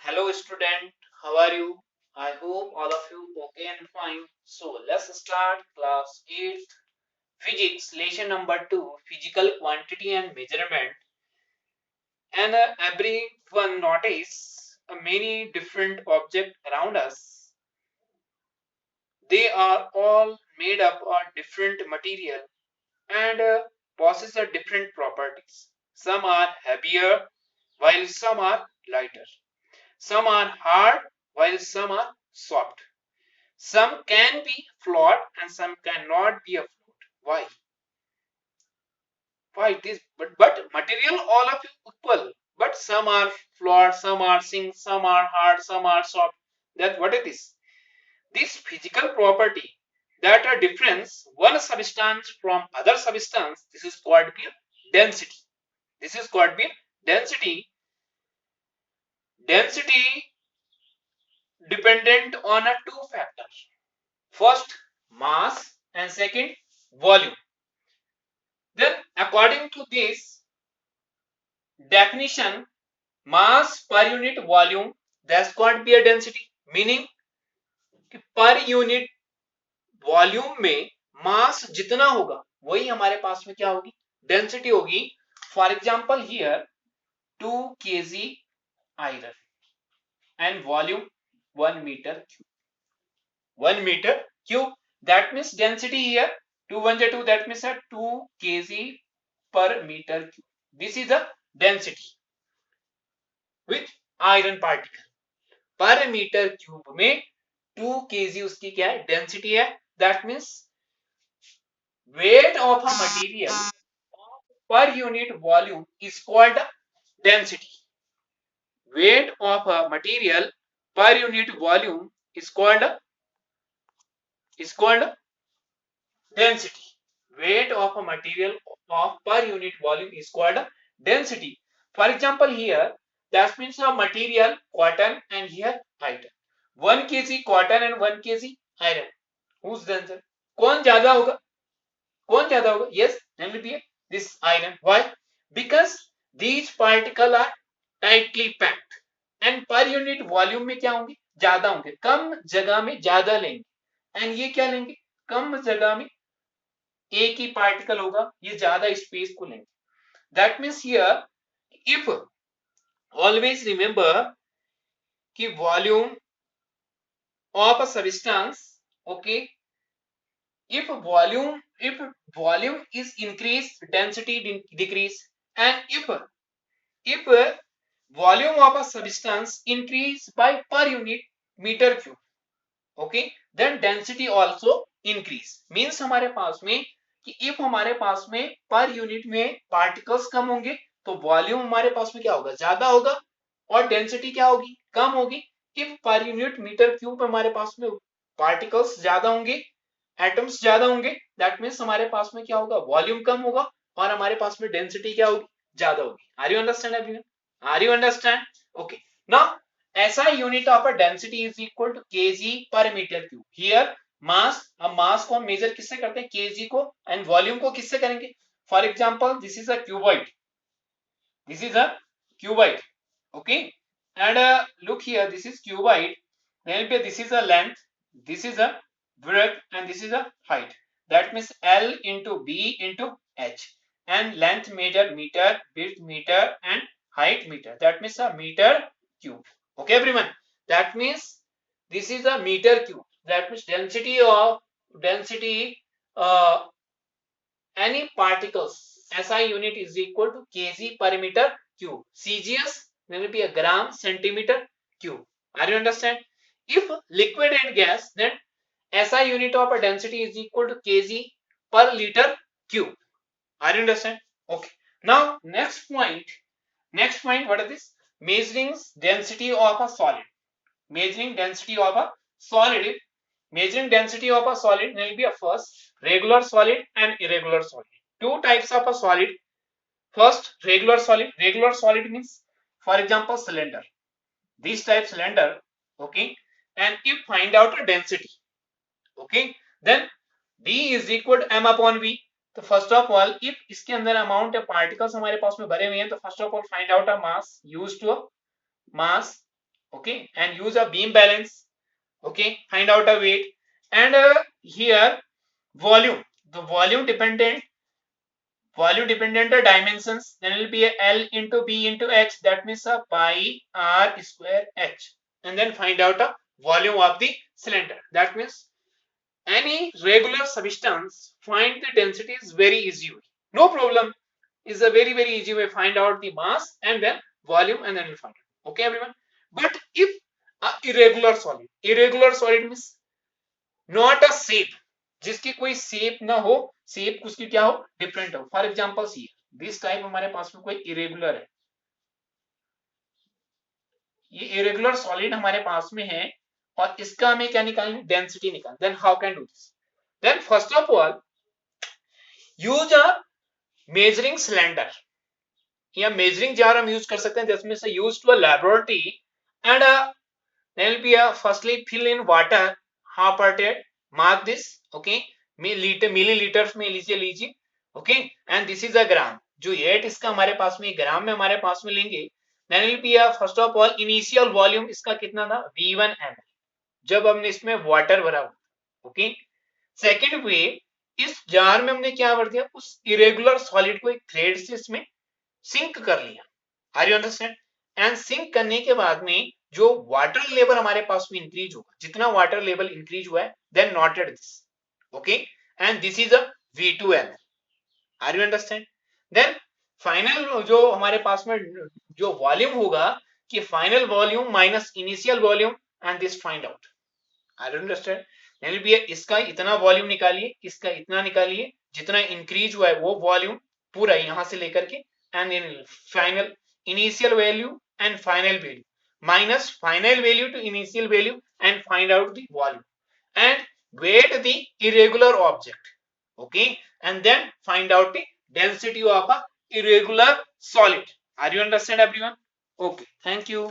Hello student, how are you? I hope all of you okay and fine. So let's start class 8th physics lesson number 2 physical quantity and measurement. And everyone notice many different objects around us. They are all made up of different material and possess a different properties. Some are heavier while some are lighter. Some are hard while some are soft. Some can be flawed and some cannot be afloat. Why? Why this? But material all of you equal. But some are flawed, some are sink, some are hard, some are soft. That what it is? This physical property that a difference one substance from other substance. This is called be density. This is called be density. Density dependent on a two factors. First, mass and second, volume. Then, according to this definition, mass per unit volume that's got be a density. Meaning कि per unit volume में मास जितना होगा वही हमारे पास में क्या होगी डेंसिटी होगी. For example here 2 kg iron and volume 1 meter cube. 1 meter cube, that means density here 2 1 2, that means 2 kg per meter cube. This is the density with iron particle. पर मीटर क्यूब में 2 kg उसकी क्या है density है. That means weight of a material per unit volume is called density. Weight of a material per unit volume is called density. Weight of a material of per unit volume is called density. For example, here that means a material cotton and here iron. 1 kg cotton and 1 kg iron. Who's the answer? कौन ज्यादा होगा? कौन ज्यादा होगा? Yes, that will be this iron. Why? Because these particles are tightly packed and per unit volume में क्या होंगे? ज्यादा होंगे. कम जगह में ज्यादा लेंगे. And ये क्या लेंगे? कम जगह में एक ही पार्टिकल होगा, ये ज्यादा स्पेस को लेंगे. That means here if always remember कि volume of a substance, okay, if volume is increased, density decrease, and if volume of a substance increase by per unit meter cube, okay, then density also increase. means हमारे पास में कि if हमारे पास में per unit में particles कम होंगे तो वॉल्यूम हमारे पास में क्या होगा? ज्यादा होगा. और डेंसिटी क्या होगी? कम होगी. if per unit metre cube हमारे पास में पार्टिकल्स ज्यादा होंगे, एटम्स ज्यादा होंगे, दैट मीन्स हमारे पास में क्या होगा? वॉल्यूम कम होगा और हमारे पास में डेंसिटी क्या होगी? ज्यादा होगी. Are you understand everyone? Are you understand? Okay. Now SI unit of a density is equal to kg per meter cube. Here mass, अब मास को हम मेजर किससे करते हैं? kg को. एंड वॉल्यूम को किससे करेंगे? For example this is a cuboid. This is a cuboid. Okay. And look here, this is cuboid. then this is a length, this is a breadth, and this is a height. That means L into B into H. And length measure meter, width meter, and height meter. That means a meter cube. Okay, everyone. That means this is a meter cube. That means density any particles SI unit is equal to kg per meter cube. CGS will be a gram centimeter cube. Are you understand? If liquid and gas, then SI unit of a density is equal to kg per liter cube. Are you understand? Okay. Now next point. What is this? Measuring density of a solid. Measuring density of a solid. Measuring density of a solid will be a first regular solid and irregular solid. Two types of a solid. First, regular solid. Regular solid means, for example, cylinder. This type cylinder, okay. And if find out a density, okay, then D is equal to M upon V. तो first of all if इसके अंदर amount of particles हमारे पास में भरे हुए हैं तो first of all find out a mass used to mass, okay, and use a beam balance, okay, find out a weight, and here volume, the volume dependent dimensions, then it will be a L into B into H, that means a pi R square H, and then find out a volume of the cylinder. That means any regular substance, find the density is very easy way. No problem, is a very easy way. Find out the mass and then volume, and then we'll find it. Okay everyone. But if a irregular solid means not a shape, जिसकी कोई shape ना हो, shape उसकी क्या हो, different हो. For example see this type हमारे पास में कोई इरेगुलर है, ये इरेगुलर सॉलिड हमारे पास में है और इसका हमें क्या निकालना, डेंसिटी निकालना. Then how can do this? Then first of all use a measuring cylinder या मेजरिंग जार हम यूज कर सकते हैं. जिसमें से use to a laboratory and then will be a firstly fill in water half parted, mark this, okay, milliliters में लीजिए, okay, and this is a gram. जो रेट इसका हमारे पास में ग्राम में हमारे पास में लेंगे. then will be a first of all initial volume इसका कितना था, V1 ml, जब हमने इसमें वाटर भरा, ओके. सेकेंड वे, इस जार में हमने क्या भर दिया, उस इरेगुलर सॉलिड को एक थ्रेड से इसमें सिंक कर लिया. Are you understand? And sink करने के बाद में जो वाटर लेवल हमारे पास में इंक्रीज होगा, जितना वाटर लेवल इंक्रीज हुआ है, then noted this, okay, and this is a V2 ml. Are you understand? Then final जो हमारे पास में जो वॉल्यूम होगा, कि final volume minus initial volume and this find out. Are you understand? यानी भी इसका इतना वॉल्यूम निकालिए, इसका इतना निकालिए, जितना इंक्रीज हुआ है वो वॉल्यूम पूरा यहां से लेकर के, and in final initial value and final value minus final value to initial value and find out the volume and weight the irregular object, okay, and then find out the density of a irregular solid. Are you understand everyone? Okay, thank you.